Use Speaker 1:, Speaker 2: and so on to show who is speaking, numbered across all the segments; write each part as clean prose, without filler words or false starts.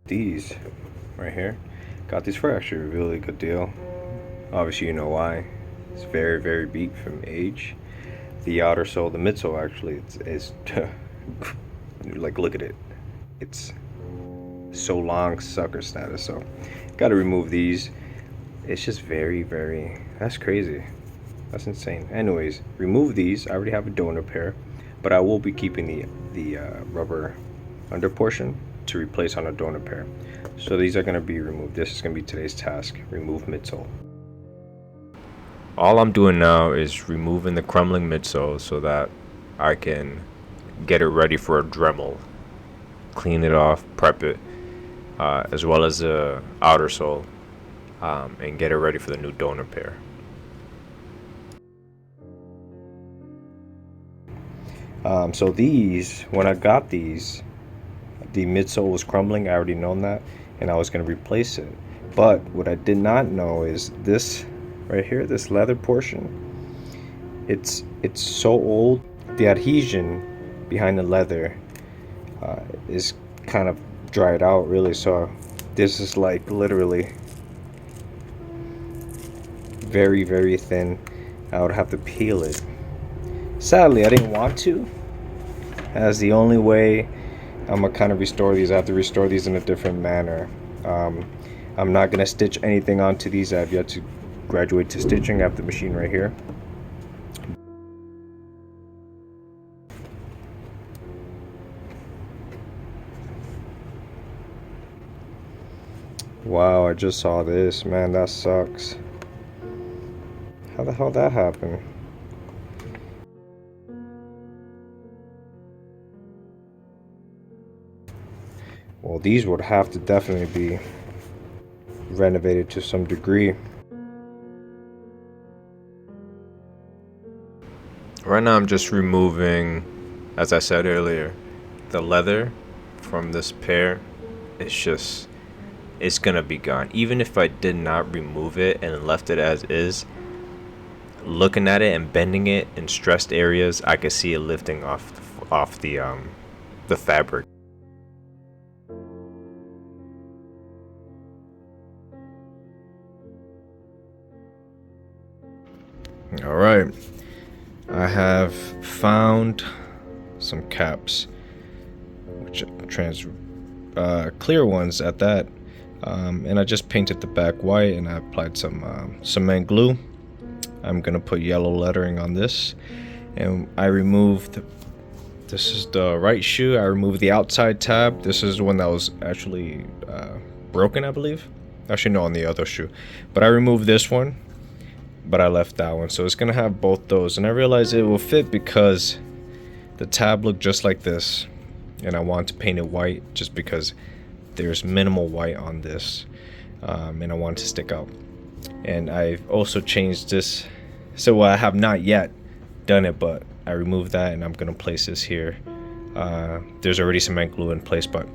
Speaker 1: These right here, got these for actually a really good deal. Obviously you know why. It's very beat from age. The outer sole, the midsole actually is like, look at it, it's so long, sucker status. So got to remove these. It's just very, that's crazy, that's insane. Anyways, remove these. I already have a donor pair, but I will be keeping the rubber under portion to replace on a donor pair. So these are going to be removed. This is going to be today's task: remove midsole. All I'm doing now is removing the crumbling midsole so that I can get it ready for a dremel, clean it off, prep it, as well as the outer sole, and get it ready for the new donor pair. So these, when I got these, the midsole was crumbling. I already known that, and I was going to replace it. But what I did not know is this right here, this leather portion. It's so old. The adhesion behind the leather is kind of dried out, really. So this is like literally very thin. I would have to peel it. Sadly, I didn't want to, as the only way I'm gonna kind of restore these, I have to restore these in a different manner. I'm not gonna stitch anything onto these. I have yet to graduate to stitching. I have the machine right here. Wow, I just saw this, man. That sucks. How the hell that happened? Well, these would have to definitely be renovated to some degree. Right now I'm just removing, as I said earlier, the leather from this pair. It's gonna be gone. Even if I did not remove it and left it as is, looking at it and bending it in stressed areas, I could see it lifting off the fabric. All right, I have found some caps, which clear ones at that, and I just painted the back white, and I applied some cement glue. I'm gonna put yellow lettering on this, and I removed, this is the right shoe. I removed the outside tab. This is the one that was actually broken, I believe. Actually, no, on the other shoe, but I removed this one, but I left that one. So it's gonna have both those, and I realized it will fit because the tab looked just like this, and I want to paint it white just because there's minimal white on this, and I want it to stick out. And I've also changed this, so I have not yet done it, but I removed that, and I'm gonna place this here. There's already cement glue in place, but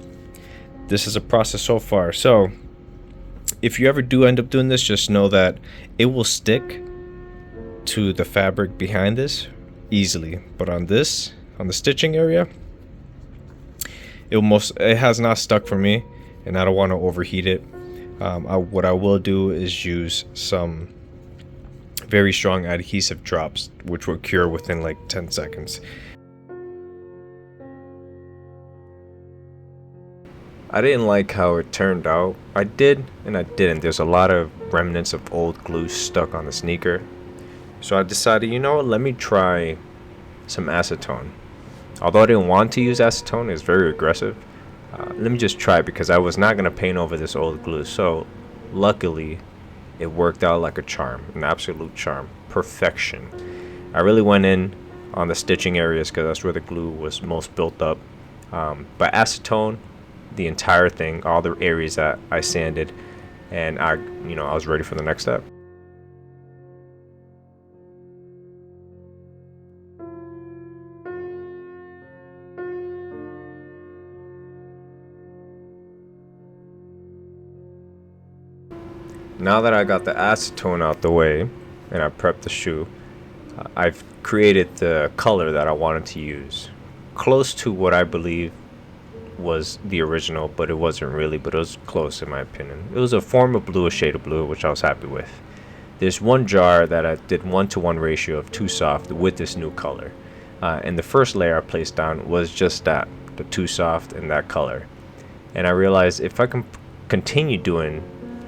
Speaker 1: this is a process so far. So if you ever do end up doing this, just know that it will stick to the fabric behind this easily, but on this, on the stitching area, it has not stuck for me, and I don't want to overheat it. What I will do is use some very strong adhesive drops, which will cure within like 10 seconds. I didn't like how it turned out. I did and I didn't. There's a lot of remnants of old glue stuck on the sneaker. So I decided, you know what, let me try some acetone. Although I didn't want to use acetone, it's very aggressive. Let me just try it because I was not going to paint over this old glue. So luckily it worked out like a charm, an absolute charm, perfection. I really went in on the stitching areas because that's where the glue was most built up. But acetone, the entire thing, all the areas that I sanded, and I was ready for the next step. Now that I got the acetone out the way and I prepped the shoe, I've created the color that I wanted to use, close to what I believe was the original, but it wasn't really, but it was close in my opinion. It was a form of blue, a shade of blue, which I was happy with. There's one jar that I did 1-to-1 ratio of 2 soft with this new color. And the first layer I placed down was just that, the 2 soft and that color. And I realized if I can continue doing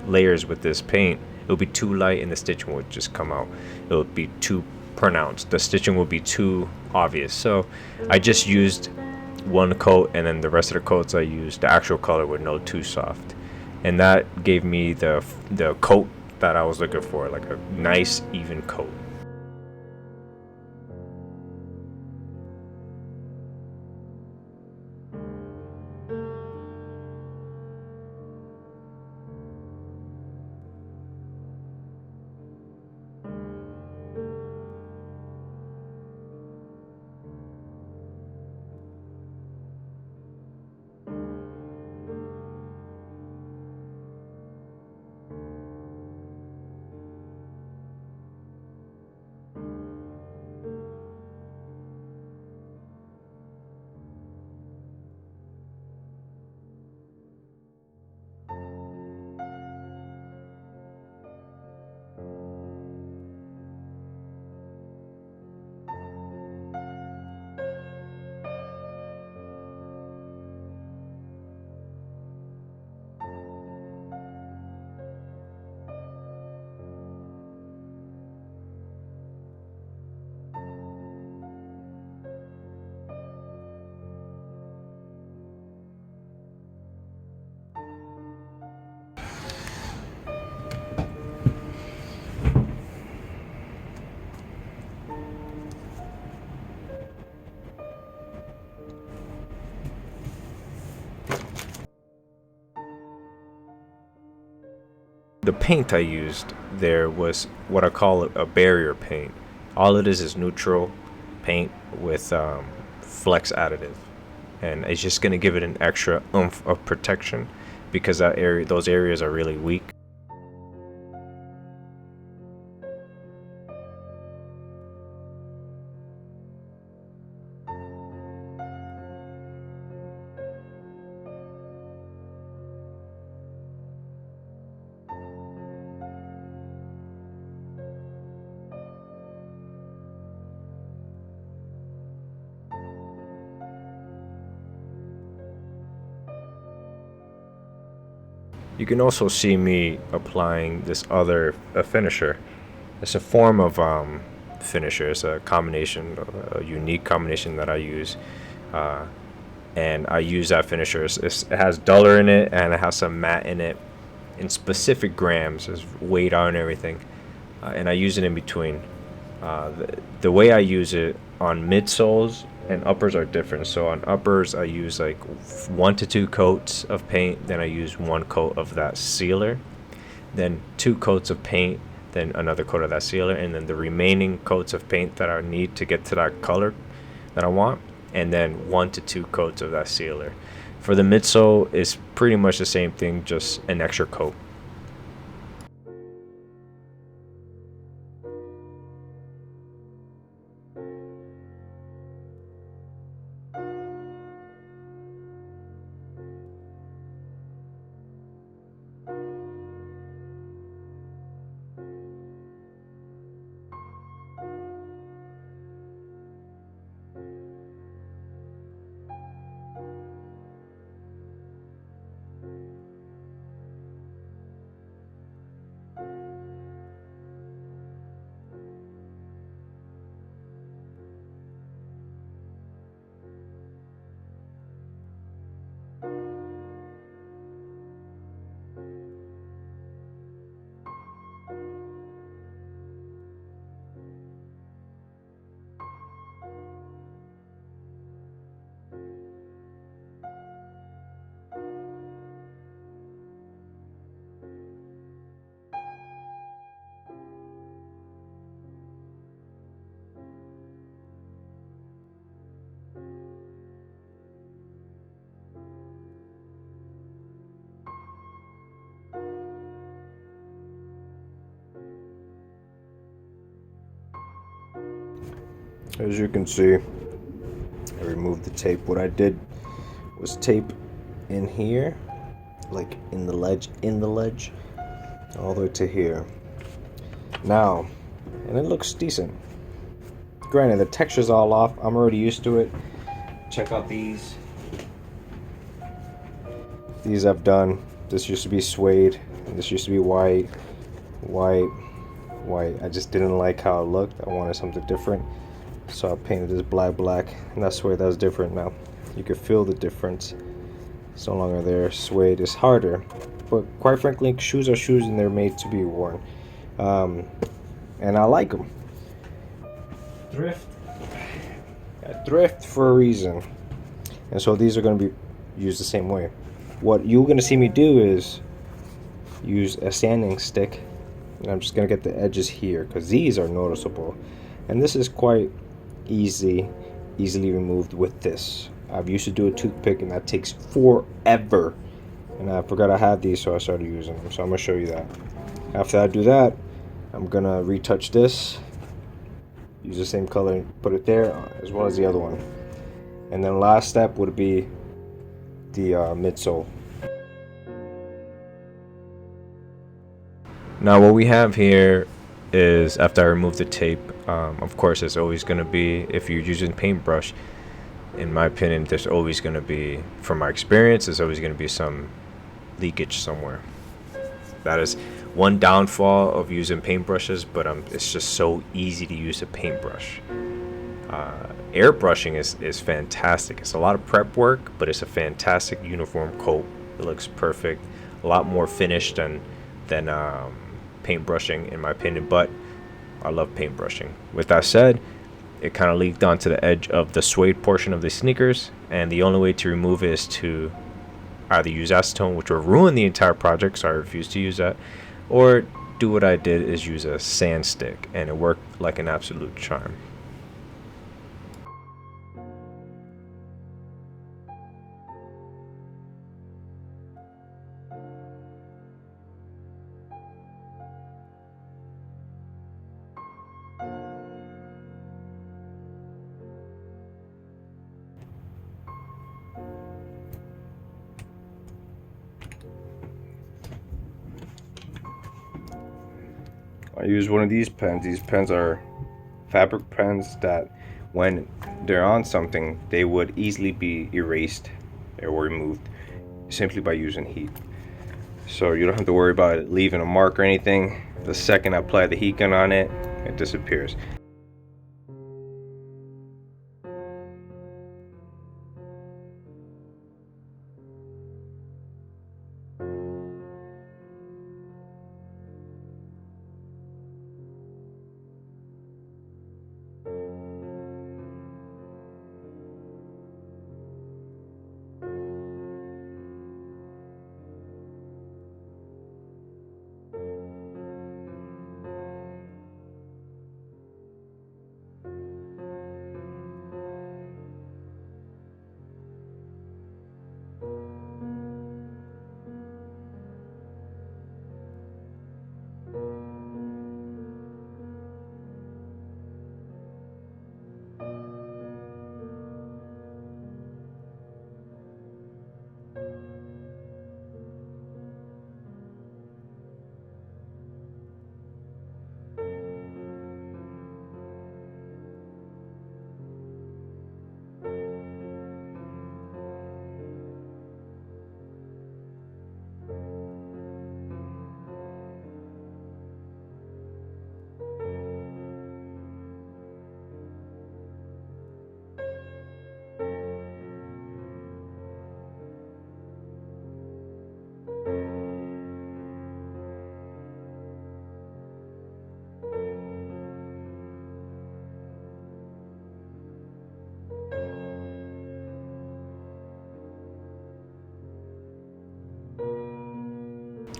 Speaker 1: layers with this paint, it would be too light and the stitching would just come out. It would be too pronounced. The stitching would be too obvious. So I just used one coat, and then the rest of the coats I used the actual color with no 2 soft. And that gave me the coat that I was looking for, like a nice even coat. The paint I used there was what I call a barrier paint. All it is neutral paint with flex additive, and it's just going to give it an extra oomph of protection because those areas are really weak. You can also see me applying this other finisher. It's a form of finisher. It's a combination, a unique combination that I use. And I use that finisher. It has duller in it and it has some matte in it in specific grams. It's weighed out and everything. And I use it in between. The way I use it on midsoles and uppers are different. So on uppers I use like 1 to 2 coats of paint, then I use 1 coat of that sealer, then 2 coats of paint, then another coat of that sealer, and then the remaining coats of paint that I need to get to that color that I want, and then 1 to 2 coats of that sealer. For the midsole it's pretty much the same thing, just an extra coat. As you can see, I removed the tape. What I did was tape in here, like in the ledge, all the way to here. Now, and it looks decent. Granted, the texture's all off. I'm already used to it. Check out these. These I've done. This used to be suede, and this used to be white. I just didn't like how it looked. I wanted something different, so I painted this black, and that suede, that's different now. You can feel the difference. It's no longer there. Suede is harder, but quite frankly, shoes are shoes, and they're made to be worn. And I like them. Thrift for a reason. And so these are going to be used the same way. What you're going to see me do is use a sanding stick, and I'm just going to get the edges here because these are noticeable, and this is quite easily removed with this. I've used to do a toothpick, and that takes forever, and I forgot I had these, so I started using them. So I'm going to show you that. After I do that, I'm going to retouch this, use the same color and put it there, as well as the other one. And then last step would be the midsole. Now what we have here is, after I remove the tape, of course it's always going to be, if you're using paintbrush, in my opinion, there's always going to be, from my experience, there's always going to be some leakage somewhere. That is one downfall of using paintbrushes, but it's just so easy to use a paintbrush. Airbrushing is fantastic. It's a lot of prep work, but it's a fantastic uniform coat. It looks perfect, a lot more finished than paintbrushing, in my opinion, but I love paintbrushing. With that said, it kind of leaked onto the edge of the suede portion of the sneakers, and the only way to remove it is to either use acetone, which will ruin the entire project, so I refuse to use that, or do what I did, is use a sand stick, and it worked like an absolute charm. I use one of these pens. These pens are fabric pens that, when they're on something, they would easily be erased or removed simply by using heat. So you don't have to worry about it leaving a mark or anything. The second I apply the heat gun on it, it disappears.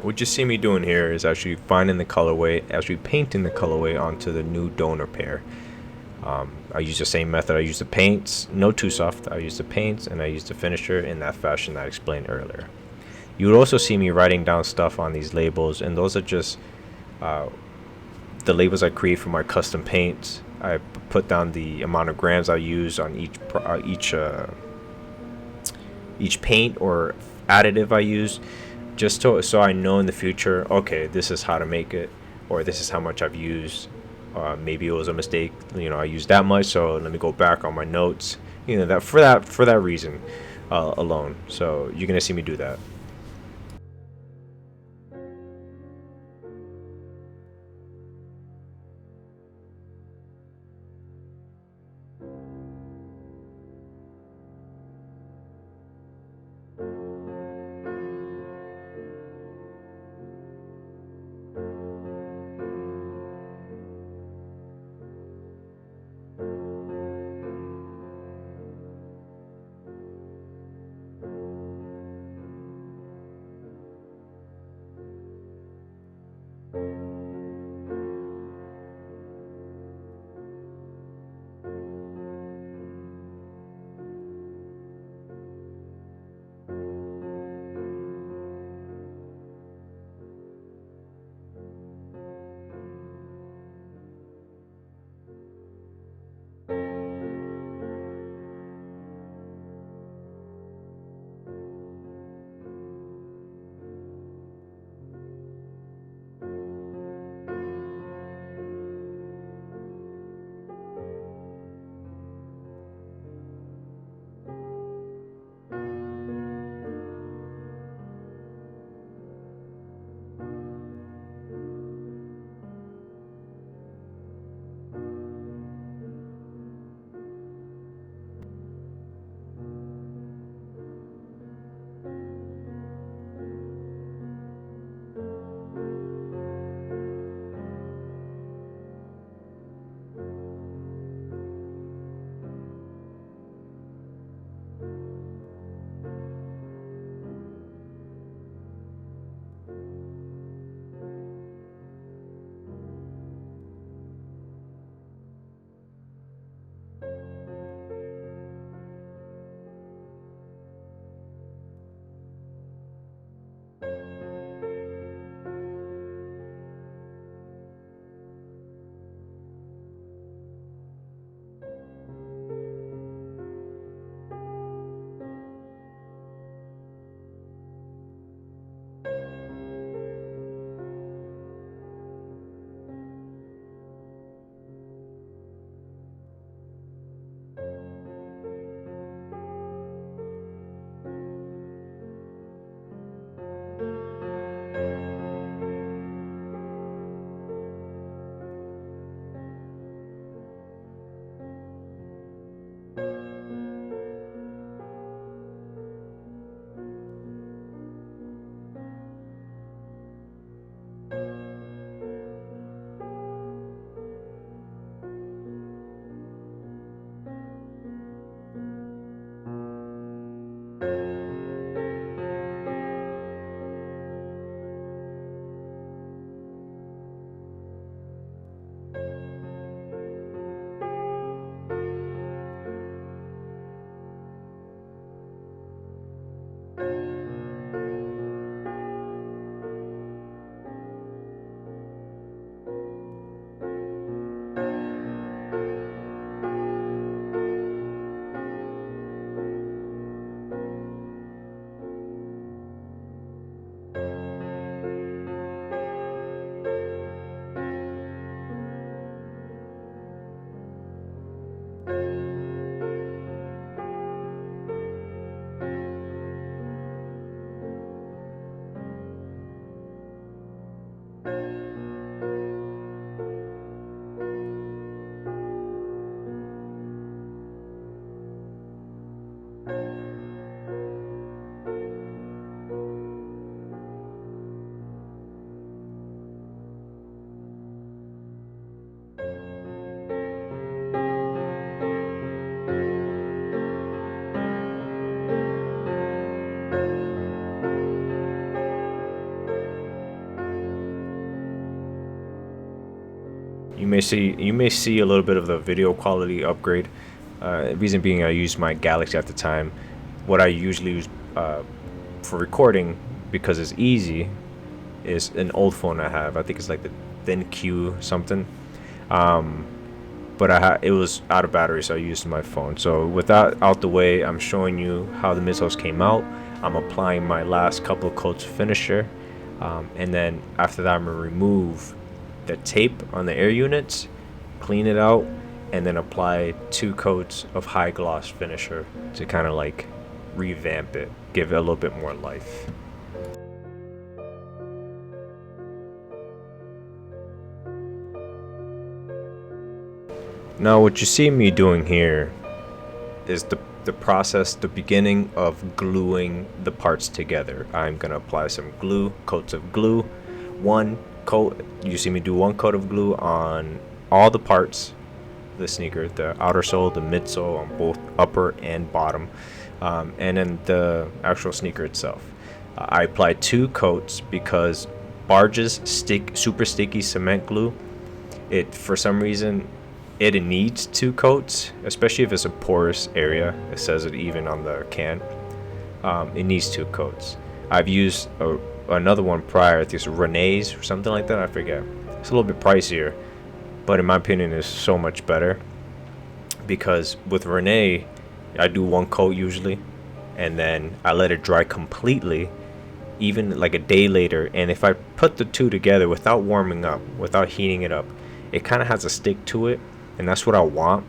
Speaker 1: What you see me doing here is actually finding the colorway, actually painting the colorway onto the new donor pair. I use the same method. I use the paints, no too soft. I use the paints and I use the finisher in that fashion that I explained earlier. You would also see me writing down stuff on these labels, and those are just the labels I create for my custom paints. I put down the amount of grams I use on each paint or
Speaker 2: additive I use, just so I know in the future, okay, this is how to make it, or this is how much I've used. Maybe it was a mistake, I used that much, so let me go back on my notes. That for that reason alone. So you're gonna see me do that. You may see a little bit of the video quality upgrade. Reason being, I used my Galaxy at the time. What I usually use for recording, because it's easy, is an old phone I have. I think it's like the Thin Q something. Um, but it was out of battery, so I used my phone. So with that out the way, I'm showing you how the midsoles came out. I'm applying my last couple of coats of finisher, and then after that I'm gonna remove the tape on the air units, clean it out, and then apply 2 coats of high gloss finisher to kind of like revamp it, give it a little bit more life. Now what you see me doing here is the process, the beginning of gluing the parts together. I'm gonna apply some glue, coats of glue. One coat, you see me do 1 coat of glue on all the parts of the sneaker, the outer sole, the midsole, on both upper and bottom, and then the actual sneaker itself. I apply 2 coats because Barge's super sticky cement glue, it for some reason it needs 2 coats, especially if it's a porous area. It says it even on the can. It needs 2 coats. I've used another one prior, I think it's Renee's or something like that, I forget. It's a little bit pricier, but in my opinion it's so much better, because with Renee I do 1 coat usually, and then I let it dry completely, even like a day later, and if I put the 2 together without warming up, without heating it up, it kind of has a stick to it, and that's what I want,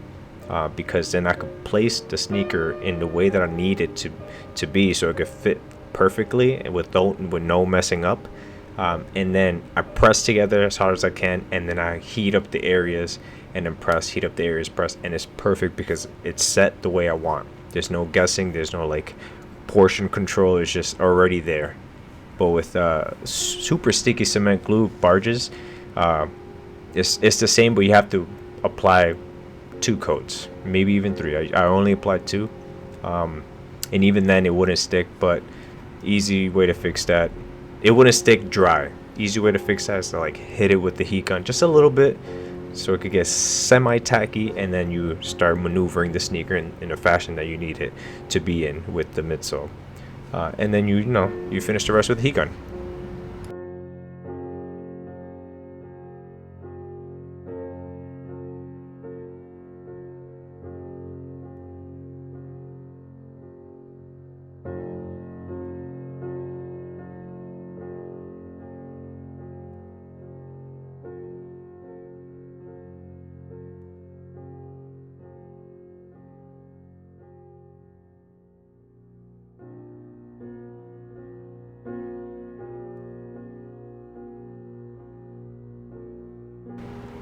Speaker 2: because then I could place the sneaker in the way that I need it to be, so it could fit perfectly and with no messing up. And then I press together as hard as I can, and then I heat up the areas, and then press, heat up the areas, press, and it's perfect because it's set the way I want. There's no guessing, there's no like portion control, it's just already there. But with super sticky cement glue Barges, it's the same, but you have to apply 2 coats, maybe even 3. I only applied 2, and even then it wouldn't stick. But easy way to fix that, it wouldn't stick dry. Easy way to fix that is to like hit it with the heat gun just a little bit, so it could get semi-tacky, and then you start maneuvering the sneaker in a fashion that you need it to be in with the midsole, and then you finish the rest with the heat gun.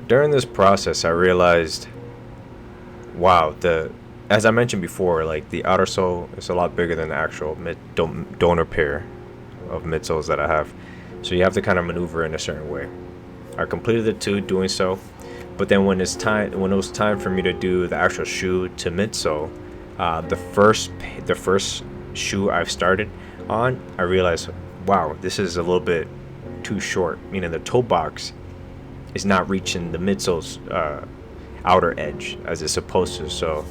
Speaker 2: During this process I realized, wow, as I mentioned before, like the outer sole is a lot bigger than the actual donor pair of midsoles that I have, so you have to kind of maneuver in a certain way. I completed the 2 doing so, but then when it was time for me to do the actual shoe to midsole, the first shoe I've started on, I realized, wow, this is a little bit too short, meaning the toe box is not reaching the midsole's outer edge as it's supposed to. So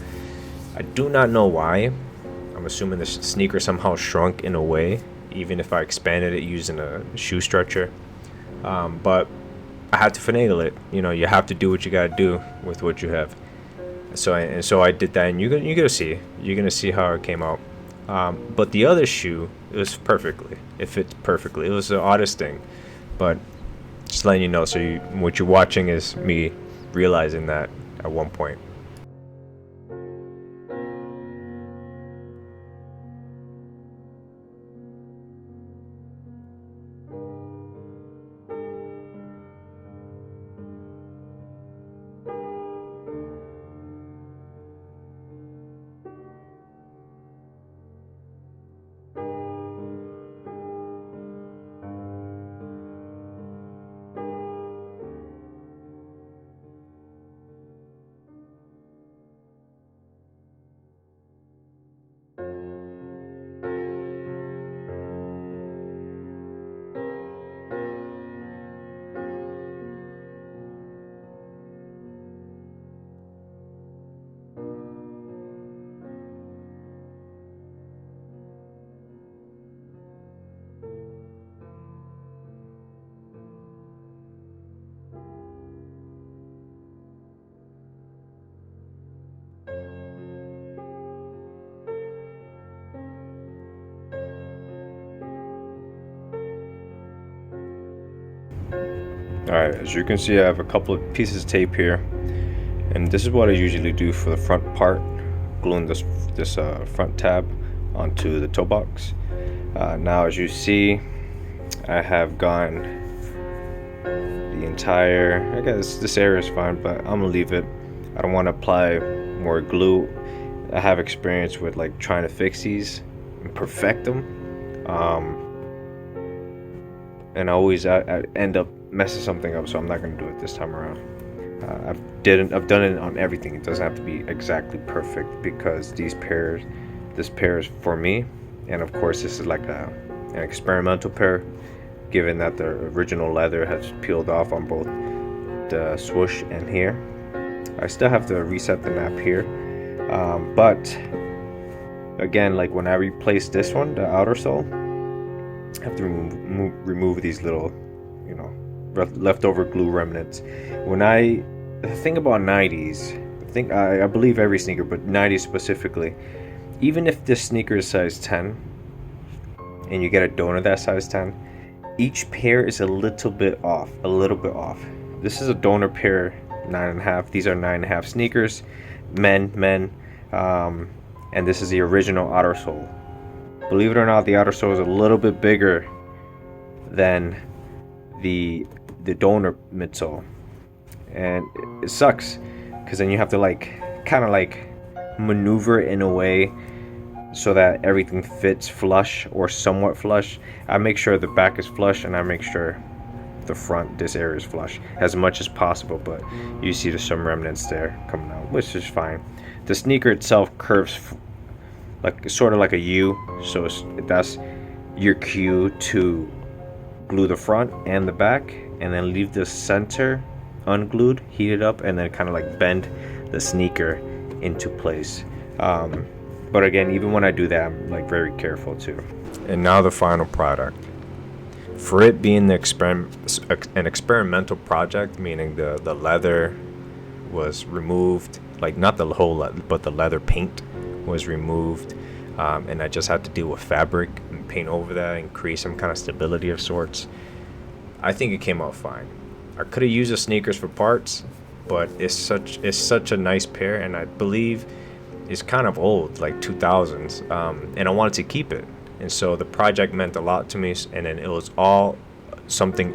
Speaker 2: I do not know why. I'm assuming the sneaker somehow shrunk in a way, even if I expanded it using a shoe stretcher. But I had to finagle it. You have to do what you gotta do with what you have. So I did that, and you're gonna see how it came out. But the other shoe, it was perfectly. It fits perfectly. It was the oddest thing, but just letting you know, so what you're watching is me realizing that at one point.
Speaker 1: Alright, as you can see, I have a couple of pieces of tape here, and this is what I usually do for the front part, gluing this front tab onto the toe box. Now, as you see, I have gone the entire, I guess this area is fine, but I'm gonna leave it. I don't want to apply more glue. I have experience with like trying to fix these and perfect them, and I end up messing something up, so I'm not gonna do it this time around. I've done it on everything. It doesn't have to be exactly perfect because this pair is for me, and of course this is like an experimental pair, given that the original leather has peeled off on both the swoosh and here. I still have to reset the nap here, but again, like when I replace this one, the outer sole, I have to remove these little, you know, leftover glue remnants. The thing about 90s, I believe every sneaker, but 90s specifically, even if this sneaker is size 10 and you get a donor that size 10, each pair is a little bit off. This is a donor pair 9.5. These are 9.5 sneakers, men, and this is the original outer sole. Believe it or not, the outer sole is a little bit bigger than the donor midsole, and it sucks because then you have to kind of maneuver in a way so that everything fits flush or somewhat flush. I make sure the back is flush, and I make sure the front, this area, is flush as much as possible, but you see there's some remnants there coming out, which is fine. The sneaker itself curves sort of like a U, so that's your cue to glue the front and the back, and then leave the center unglued, heat it up, and then kind of like bend the sneaker into place. But again, even when I do that, I'm like very careful too. And now the final product. For it being an experimental project, meaning the leather was removed, like not the whole leather, but the leather paint was removed, and I just had to deal with fabric and paint over that and create some kind of stability of sorts. I think it came out fine. I could have used the sneakers for parts, but it's such a nice pair, and I believe it's kind of old, like 2000s, and I wanted to keep it. And so the project meant a lot to me, and then it was something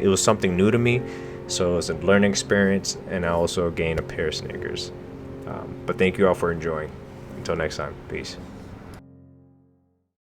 Speaker 1: new to me, so it was a learning experience, and I also gained a pair of sneakers. But thank you all for enjoying. Until next time, peace.